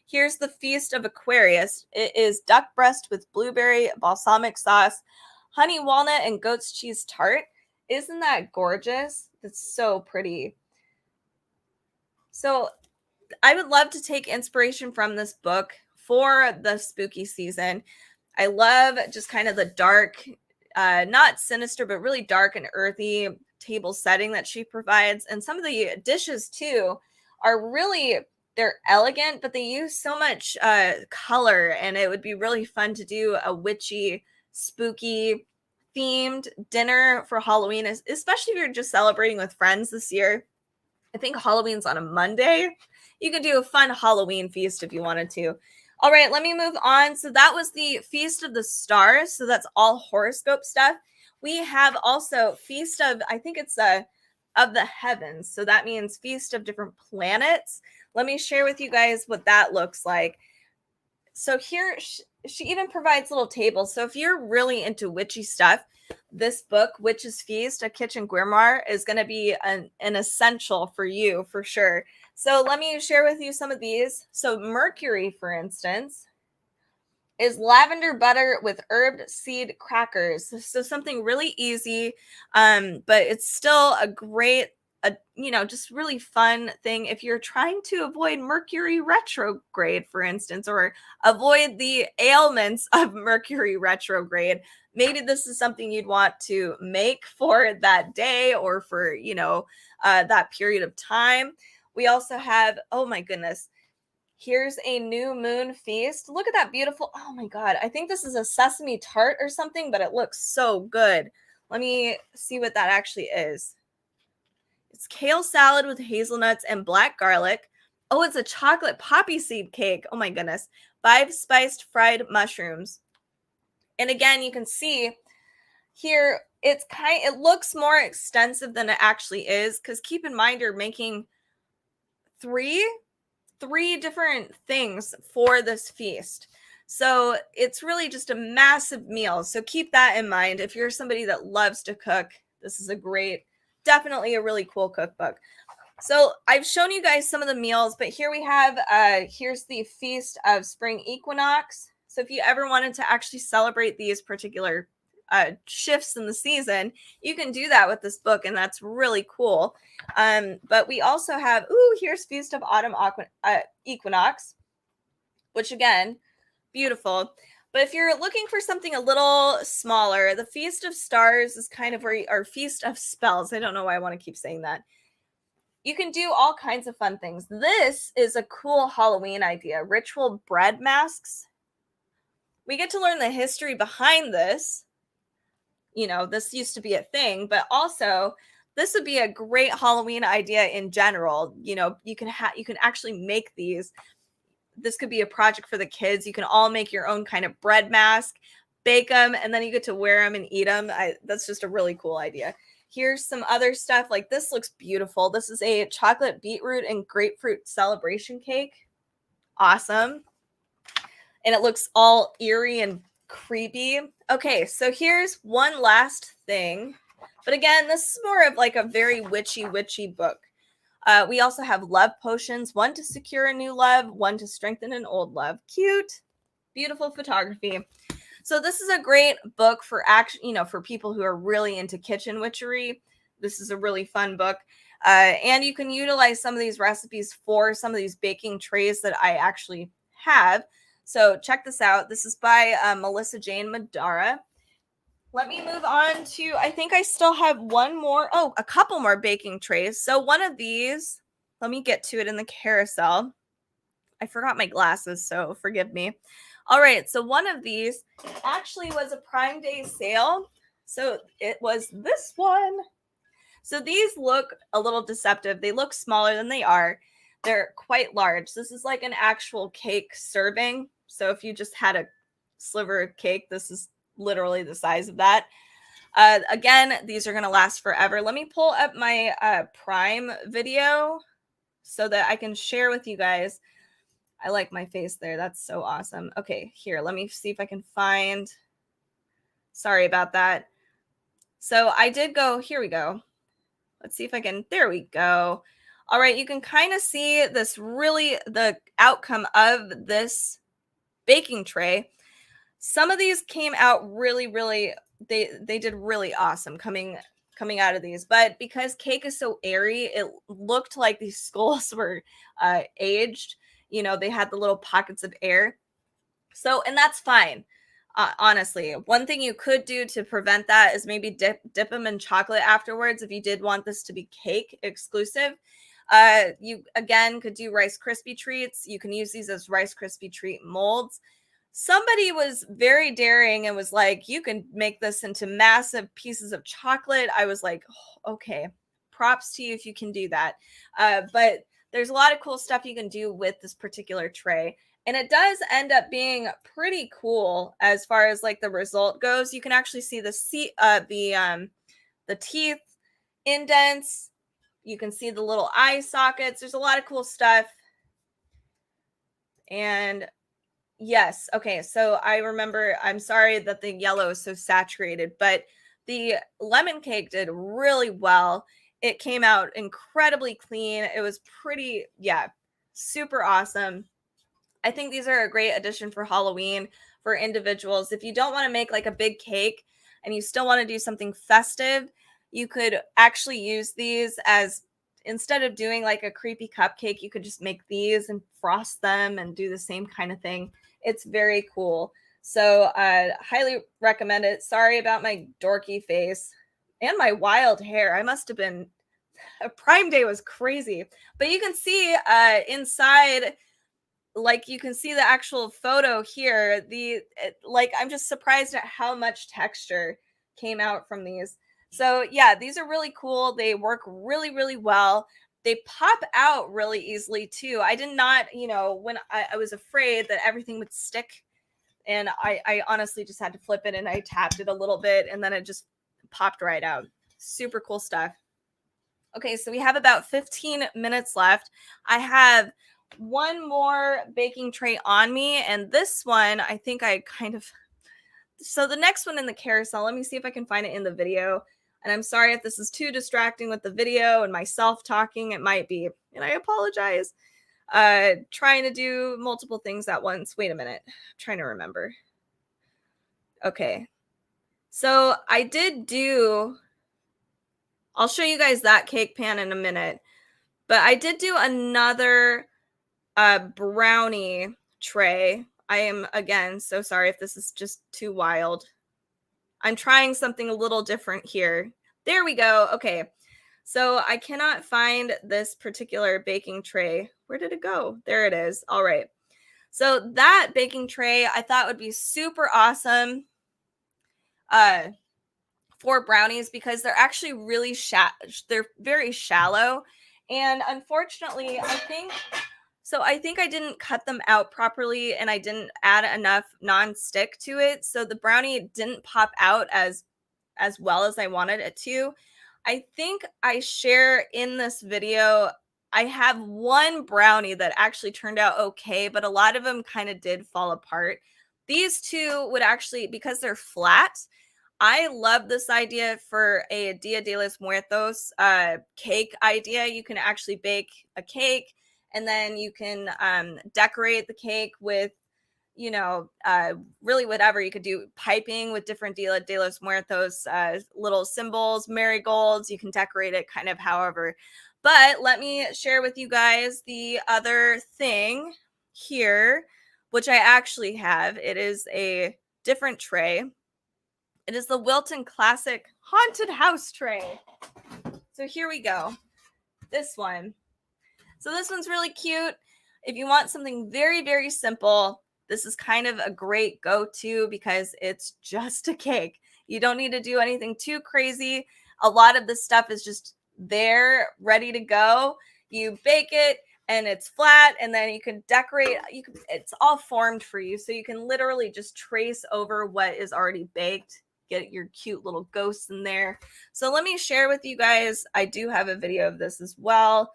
Here's the Feast of Aquarius. It is duck breast with blueberry balsamic sauce, honey walnut, and goat's cheese tart. Isn't that gorgeous? It's so pretty. So I would love to take inspiration from this book for the spooky season. I love just kind of the dark, not sinister, but really dark and earthy table setting that she provides. And some of the dishes too are really, they're elegant, but they use so much color, and it would be really fun to do a witchy, spooky themed dinner for Halloween, especially if you're just celebrating with friends this year. I think Halloween's on a Monday. You could do a fun Halloween feast if you wanted to. All right, let me move on. So that was the Feast of the Stars. So that's all horoscope stuff. We have also Feast of, I think it's of the Heavens. So that means Feast of different planets. Let me share with you guys what that looks like. So here, she even provides little tables. So if you're really into witchy stuff, this book, Witch's Feast, A Kitchen Grimoire, is going to be an essential for you for sure. So let me share with you some of these. So Mercury, for instance, is lavender butter with herbed seed crackers. So something really easy, but it's still a great, just really fun thing if you're trying to avoid Mercury retrograde, for instance, or avoid the ailments of Mercury retrograde. Maybe this is something you'd want to make for that day or for, that period of time. We also have, oh my goodness, here's a new moon feast. Look at that beautiful, oh my God. I think this is a sesame tart or something, but it looks so good. Let me see what that actually is. It's kale salad with hazelnuts and black garlic. Oh, it's a chocolate poppy seed cake. Oh my goodness. 5 spiced fried mushrooms. And again, you can see here, it looks more extensive than it actually is, because keep in mind, you're making three different things for this feast. So it's really just a massive meal. So keep that in mind. If you're somebody that loves to cook, this is a great definitely a really cool cookbook. So I've shown you guys some of the meals, but here we have, here's the Feast of Spring Equinox. So if you ever wanted to actually celebrate these particular shifts in the season, you can do that with this book, and that's really cool. But we also have, here's Feast of Autumn Equinox, which again, beautiful. But if you're looking for something a little smaller, the Feast of Stars is kind of where or Feast of Spells. I don't know why I want to keep saying that. You can do all kinds of fun things. This is a cool Halloween idea. Ritual bread masks. We get to learn the history behind this. You know, this used to be a thing, but also this would be a great Halloween idea in general. You know, you can actually make these. This could be a project for the kids. You can all make your own kind of bread mask, bake them, and then you get to wear them and eat them. That's just a really cool idea. Here's some other stuff. Like, this looks beautiful. This is a chocolate beetroot and grapefruit celebration cake. Awesome. And it looks all eerie and creepy. Okay, so here's one last thing. But again, this is more of like a very witchy book. We also have love potions, one to secure a new love, one to strengthen an old love. Cute, beautiful photography. So this is a great book for for people who are really into kitchen witchery. This is a really fun book. And you can utilize some of these recipes for some of these baking trays that I actually have. So check this out. This is by Melissa Jane Madara. Let me move on to, I think I still have a couple more baking trays. So one of these, let me get to it in the carousel. I forgot my glasses, so forgive me. All right, so one of these actually was a Prime Day sale. So it was this one. So these look a little deceptive. They look smaller than they are. They're quite large. This is like an actual cake serving. So if you just had a sliver of cake, this is literally the size of that. Again, these are going to last forever. Let me pull up my Prime video so that I can share with you guys. I like my face there. That's so awesome. Okay, here, let me see if I can find. Sorry about that. So I did go, here we go. Let's see if I can, there we go. All right, you can kind of see this really, the outcome of this baking tray. Some of these came out really, they did really awesome coming out of these. But because cake is so airy, it looked like these skulls were aged. You know, they had the little pockets of air. So, and that's fine. Honestly, one thing you could do to prevent that is maybe dip them in chocolate afterwards if you did want this to be cake exclusive. You, again, could do Rice Krispie treats. You can use these as Rice Krispie treat molds. Somebody was very daring and was like, you can make this into massive pieces of chocolate. I was like, oh, okay, props to you if you can do that. But there's a lot of cool stuff you can do with this particular tray. And it does end up being pretty cool as far as like the result goes. You can actually see the teeth indents. You can see the little eye sockets. There's a lot of cool stuff. And yes, okay, so I remember, I'm sorry that the yellow is so saturated, but the lemon cake did really well. It came out incredibly clean. It was pretty, super awesome. I think these are a great addition for Halloween for individuals. If you don't want to make like a big cake and you still want to do something festive, you could actually use these as, instead of doing like a creepy cupcake, you could just make these and frost them and do the same kind of thing. It's very cool. So highly recommend it. Sorry about my dorky face and my wild hair. I must have been, Prime Day was crazy. But you can see inside, like you can see the actual photo here. I'm just surprised at how much texture came out from these. So yeah, these are really cool. They work really well. They pop out really easily too. I did not, when I was afraid that everything would stick, and I honestly just had to flip it and I tapped it a little bit and then it just popped right out. Super cool stuff. Okay, so we have about 15 minutes left. I have one more baking tray on me, and this one, I think so the next one in the carousel, let me see if I can find it in the video. And I'm sorry if this is too distracting with the video and myself talking, it might be, and I apologize. Trying to do multiple things at once. Wait a minute. I'm trying to remember. Okay. So I did do, I'll show you guys that cake pan in a minute, but I did do another brownie tray. I am, again, so sorry if this is just too wild. I'm trying something a little different here. There we go. Okay. So I cannot find this particular baking tray. Where did it go? There it is. All right. So that baking tray I thought would be super awesome for brownies because they're actually really they're very shallow. And unfortunately, I think I didn't cut them out properly and I didn't add enough non-stick to it. So the brownie didn't pop out as well as I wanted it to. I think I share in this video, I have one brownie that actually turned out okay, but a lot of them kind of did fall apart. These two would actually, because they're flat, I love this idea for a Dia de los Muertos cake idea. You can actually bake a cake and then you can decorate the cake with, you know, really whatever. You could do piping with different Dia de los Muertos little symbols, marigolds. You can decorate it kind of however. But let me share with you guys the other thing here, which I actually have. It is a different tray. It is the Wilton Classic Haunted House tray. So here we go. This one. So this one's really cute. If you want something very, very simple, this is kind of a great go-to because it's just a cake. You don't need to do anything too crazy. A lot of this stuff is just there, ready to go. You bake it and it's flat, and then you can decorate. It's all formed for you, so you can literally just trace over what is already baked. Get your cute little ghosts in there. So let me share with you guys. I do have a video of this as well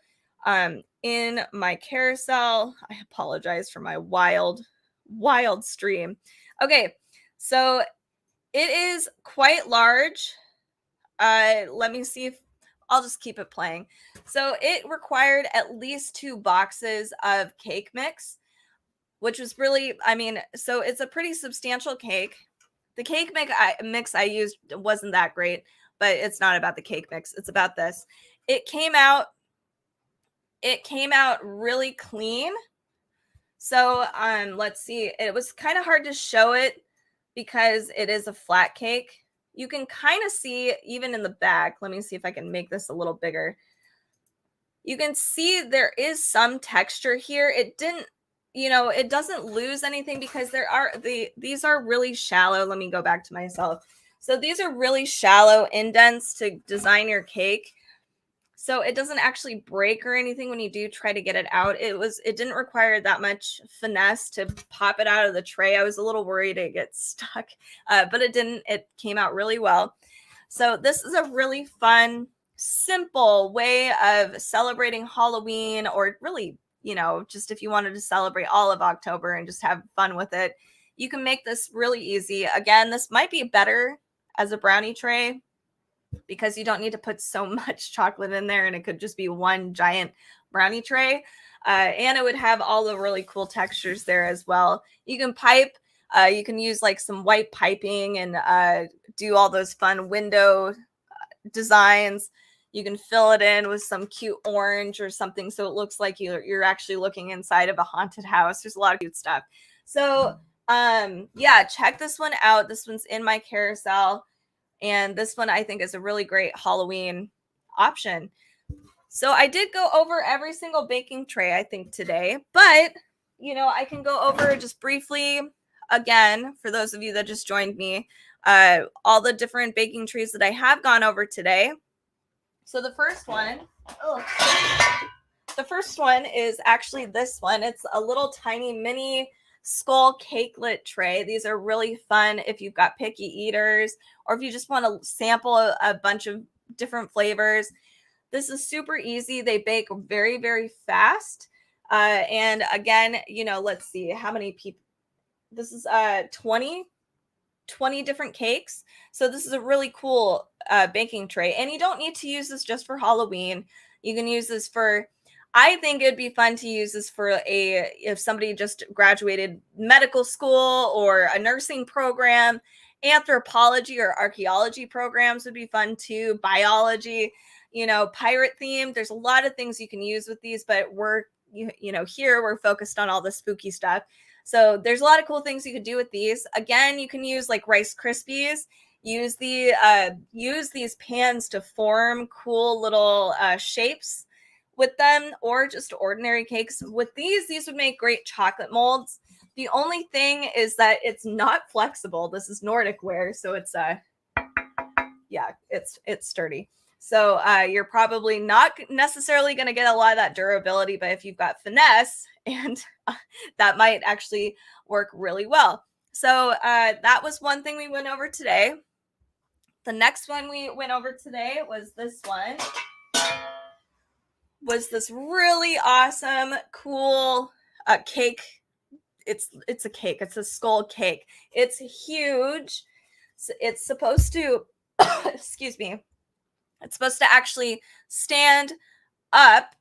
in my carousel. I apologize for my wild stream. Okay, so it is quite large. Let me see if I'll just keep it playing. So it required at least 2 boxes of cake mix, which was really, I mean, so it's a pretty substantial cake. The cake mix I used wasn't that great, but it's not about the cake mix. It's about this. It came out really clean. So let's see. It was kind of hard to show it because it is a flat cake. You can kind of see even in the back. Let me see if I can make this a little bigger. You can see there is some texture here. It didn't, you know, it doesn't lose anything because these are really shallow. Let me go back to myself. So these are really shallow indents to design your cake. So it doesn't actually break or anything when you do try to get it out. It didn't require that much finesse to pop it out of the tray. I was a little worried it get stuck, but it didn't. It came out really well. So this is a really fun, simple way of celebrating Halloween, or really, you know, just if you wanted to celebrate all of October and just have fun with it, you can make this really easy. Again, this might be better as a brownie tray because you don't need to put so much chocolate in there and it could just be one giant brownie tray. And it would have all the really cool textures there as well. You can pipe, you can use like some white piping and do all those fun window designs. You can fill it in with some cute orange or something so it looks like you're actually looking inside of a haunted house. There's a lot of cute stuff. So yeah, check this one out. This one's in my carousel. And this one I think is a really great Halloween option. So I did go over every single baking tray, I think, today. But, you know, I can go over just briefly again, for those of you that just joined me, all the different baking trays that I have gone over today. So the first one is actually this one. It's a little tiny mini skull cakelet tray. These are really fun if you've got picky eaters or if you just want to sample a bunch of different flavors. This is super easy. They bake very, very fast. And again, you know, let's see how many people. This is 20 different cakes. So this is a really cool baking tray. And you don't need to use this just for Halloween. You can use this for, I think it'd be fun to use this for if somebody just graduated medical school or a nursing program. Anthropology or archaeology programs would be fun too. Biology, pirate themed. There's a lot of things you can use with these, but here we're focused on all the spooky stuff. So there's a lot of cool things you could do with these. Again, you can use like Rice Krispies. Use these pans to form cool little shapes with them, or just ordinary cakes. With these would make great chocolate molds. The only thing is that it's not flexible. This is Nordic ware, so it's it's sturdy. So you're probably not necessarily going to get a lot of that durability, but if you've got finesse, and that might actually work really well. So that was one thing we went over today. The next one we went over today was this one. Was this really awesome, cool cake. It's a cake. It's a skull cake. It's huge. It's supposed to, excuse me, it's supposed to actually stand up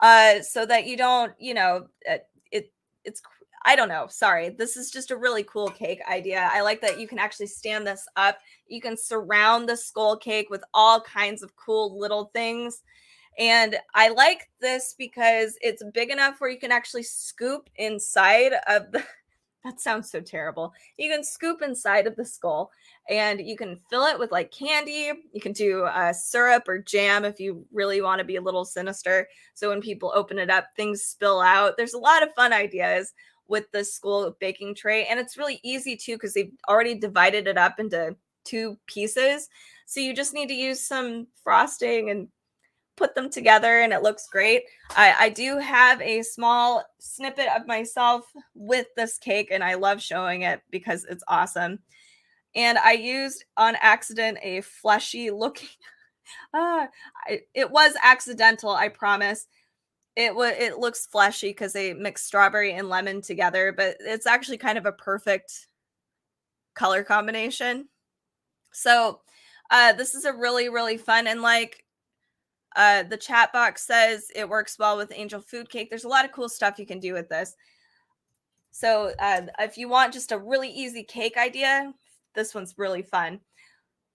so that you don't, it's, I don't know. Sorry. This is just a really cool cake idea. I like that you can actually stand this up. You can surround the skull cake with all kinds of cool little things. And I like this because it's big enough where you can actually scoop inside of the, that sounds so terrible. You can scoop inside of the skull and you can fill it with like candy. You can do syrup or jam if you really want to be a little sinister. So when people open it up, things spill out. There's a lot of fun ideas with the skull baking tray. And it's really easy too, because they've already divided it up into 2 pieces. So you just need to use some frosting and put them together and it looks great. I do have a small snippet of myself with this cake and I love showing it because it's awesome. And I used on accident a fleshy looking, it was accidental, I promise. It looks fleshy because they mixed strawberry and lemon together, but it's actually kind of a perfect color combination. So this is a really, really fun, and like the chat box says it works well with angel food cake. There's a lot of cool stuff you can do with this. So if you want just a really easy cake idea, this one's really fun.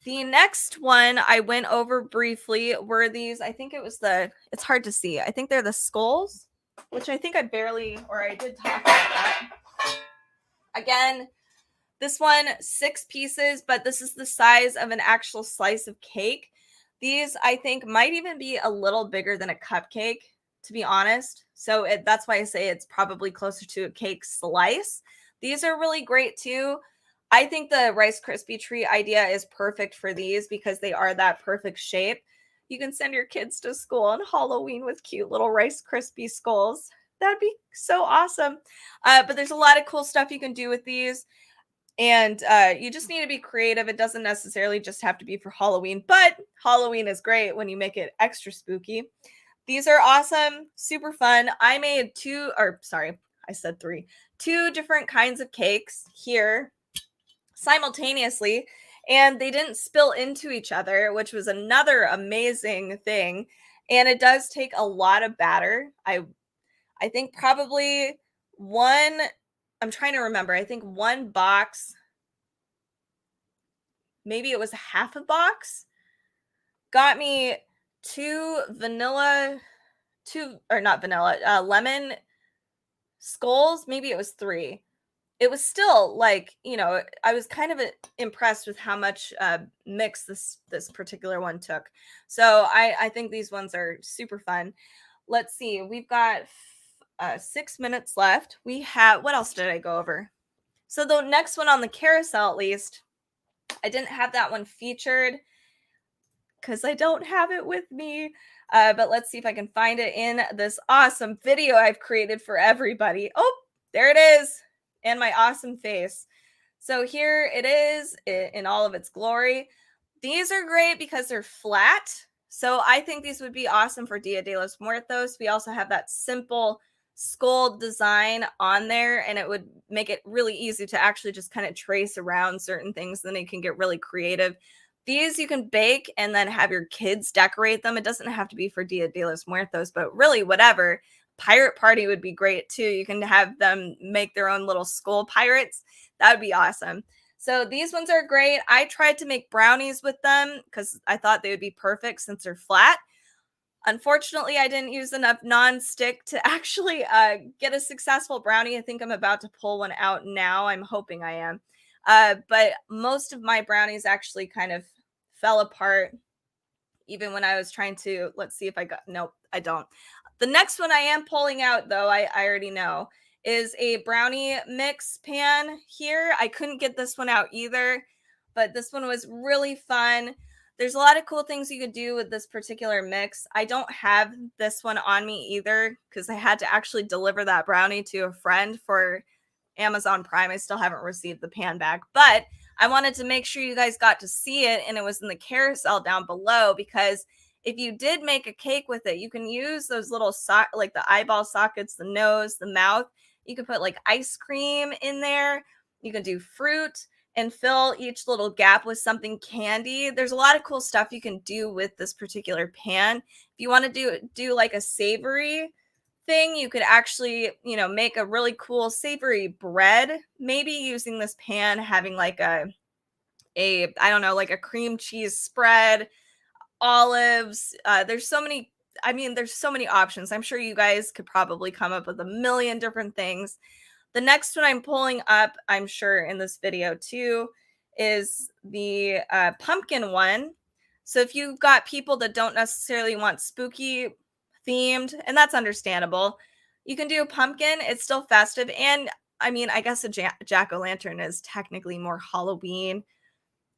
The next one I went over briefly were these, I think it was it's hard to see. I think they're the skulls, which I think I did talk about that. Again, this one, 6 pieces, but this is the size of an actual slice of cake. These, I think, might even be a little bigger than a cupcake, to be honest. So that's why I say it's probably closer to a cake slice. These are really great too. I think the Rice Krispie tree idea is perfect for these because they are that perfect shape. You can send your kids to school on Halloween with cute little Rice Krispie skulls. That'd be so awesome. But there's a lot of cool stuff you can do with these. And you just need to be creative. It doesn't necessarily just have to be for Halloween, but Halloween is great when you make it extra spooky. These are awesome, super fun. I made 2 different kinds of cakes here simultaneously, and they didn't spill into each other, which was another amazing thing. And it does take a lot of batter. I think probably I'm trying to remember. I think 1 box, maybe it was half a box, got me 2 lemon skulls. Maybe it was 3. It was still like, I was kind of impressed with how much mix this particular one took. So I think these ones are super fun. Let's see. We've got 6 minutes left. What else did I go over? So the next one on the carousel, at least, I didn't have that one featured because I don't have it with me. But let's see if I can find it in this awesome video I've created for everybody. Oh, there it is. And my awesome face. So here it is in all of its glory. These are great because they're flat. So I think these would be awesome for Dia de los Muertos. We also have that simple skull design on there, and it would make it really easy to actually just kind of trace around certain things. Then you can get really creative. These you can bake and then have your kids decorate them. It doesn't have to be for Dia de los Muertos, but really whatever. Pirate party would be great too. You can have them make their own little skull pirates. That would be awesome. So these ones are great. I tried to make brownies with them because I thought they would be perfect since they're flat. Unfortunately, I didn't use enough non-stick to actually get a successful brownie. I think I'm about to pull one out now. I'm hoping I am. But most of my brownies actually kind of fell apart even when I was trying to, let's see if I got, nope, I don't. The next one I am pulling out though, I already know, is a brownie mix pan here. I couldn't get this one out either, but this one was really fun. There's a lot of cool things you could do with this particular mix. I don't have this one on me either because I had to actually deliver that brownie to a friend for Amazon Prime. I still haven't received the pan back, but I wanted to make sure you guys got to see it and it was in the carousel down below because if you did make a cake with it, you can use those little like the eyeball sockets, the nose, the mouth. You can put like ice cream in there. You can do fruit and fill each little gap with something candy. There's a lot of cool stuff you can do with this particular pan. If you want to do like a savory thing, you could actually, make a really cool savory bread, maybe using this pan, having like a I don't know, like a cream cheese spread, olives. There's so many options. I'm sure you guys could probably come up with a million different things. The next one I'm pulling up, I'm sure in this video too, is the pumpkin one. So if you've got people that don't necessarily want spooky themed, and that's understandable, you can do a pumpkin. It's still festive. And I guess a jack-o'-lantern is technically more Halloween.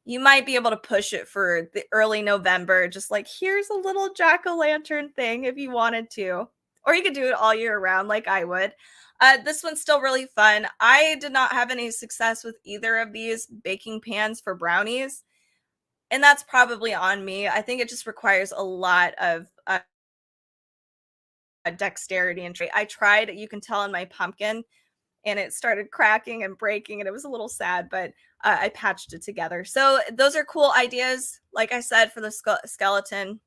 You might be able to push it for the early November, just like here's a little jack-o'-lantern thing if you wanted to. Or you could do it all year round like I would. This one's still really fun. I did not have any success with either of these baking pans for brownies. And that's probably on me. I think it just requires a lot of dexterity and I tried, you can tell in my pumpkin, and it started cracking and breaking and it was a little sad, but I patched it together. So those are cool ideas. Like I said, for the skeleton,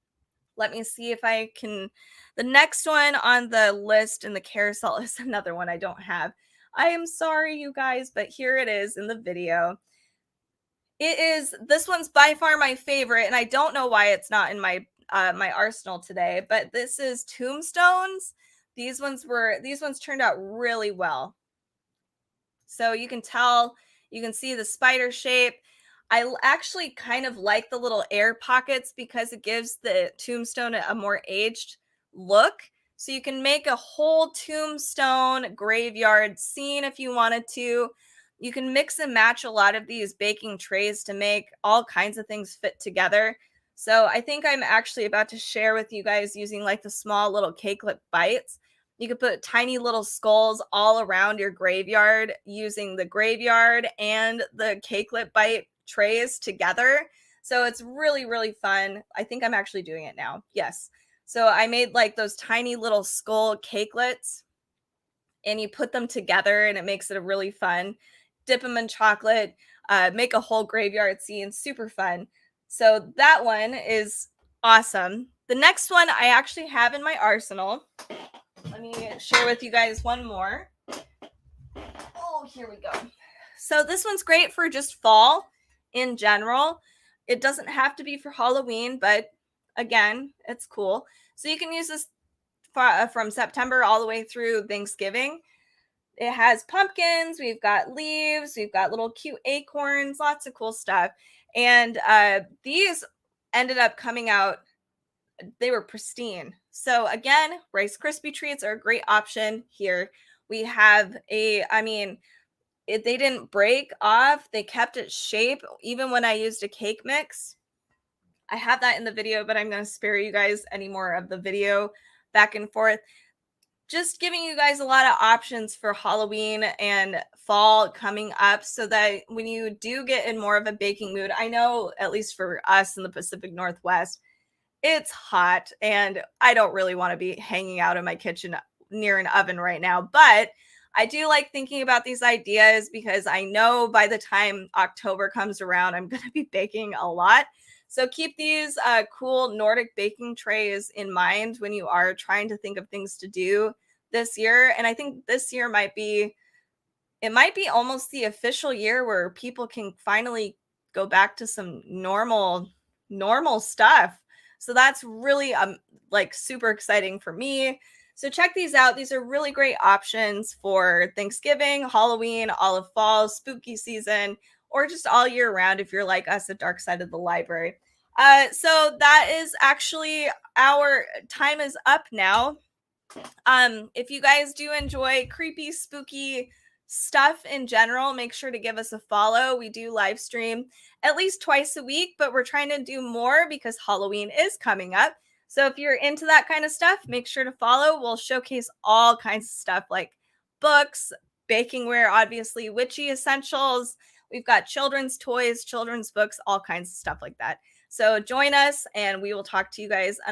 let me see if I can. The next one on the list in the carousel is another one I don't have. I am sorry, you guys, but here it is in the video. This one's by far my favorite, and I don't know why it's not in my my arsenal today, but this is tombstones. These ones turned out really well. So you can tell, you can see the spider shape. I actually kind of like the little air pockets because it gives the tombstone a more aged look. So you can make a whole tombstone graveyard scene if you wanted to. You can mix and match a lot of these baking trays to make all kinds of things fit together. So I think I'm actually about to share with you guys using like the small little cakelet bites. You could put tiny little skulls all around your graveyard using the graveyard and the cakelet bite trays together. So it's really, really fun. I think I'm actually doing it now. Yes. So I made like those tiny little skull cakelets and you put them together and it makes it a really fun. Dip them in chocolate, make a whole graveyard scene. Super fun. So that one is awesome. The next one I actually have in my arsenal. Let me share with you guys one more. Oh, here we go. So this one's great for just fall in general. It doesn't have to be for Halloween, but again, it's cool. So you can use this from September all the way through Thanksgiving. It has pumpkins, we've got leaves, we've got little cute acorns, lots of cool stuff. And these ended up coming out, they were pristine. So again, Rice Krispie treats are a great option here. We have they didn't break off. They kept its shape even when I used a cake mix. I have that in the video, but I'm going to spare you guys any more of the video back and forth. Just giving you guys a lot of options for Halloween and fall coming up so that when you do get in more of a baking mood, I know at least for us in the Pacific Northwest, it's hot and I don't really want to be hanging out in my kitchen near an oven right now, but I do like thinking about these ideas because I know by the time October comes around, I'm going to be baking a lot. So keep these cool Nordic baking trays in mind when you are trying to think of things to do this year. And I think this year might be almost the official year where people can finally go back to some normal stuff. So that's really like super exciting for me. So check these out. These are really great options for Thanksgiving, Halloween, all of fall, spooky season, or just all year round if you're like us at Dark Side of the Library. So that is actually our time is up now. If you guys do enjoy creepy, spooky stuff in general, make sure to give us a follow. We do live stream at least twice a week, but we're trying to do more because Halloween is coming up. So if you're into that kind of stuff, make sure to follow. We'll showcase all kinds of stuff like books, bakingware, obviously, witchy essentials. We've got children's toys, children's books, all kinds of stuff like that. So join us, and we will talk to you guys another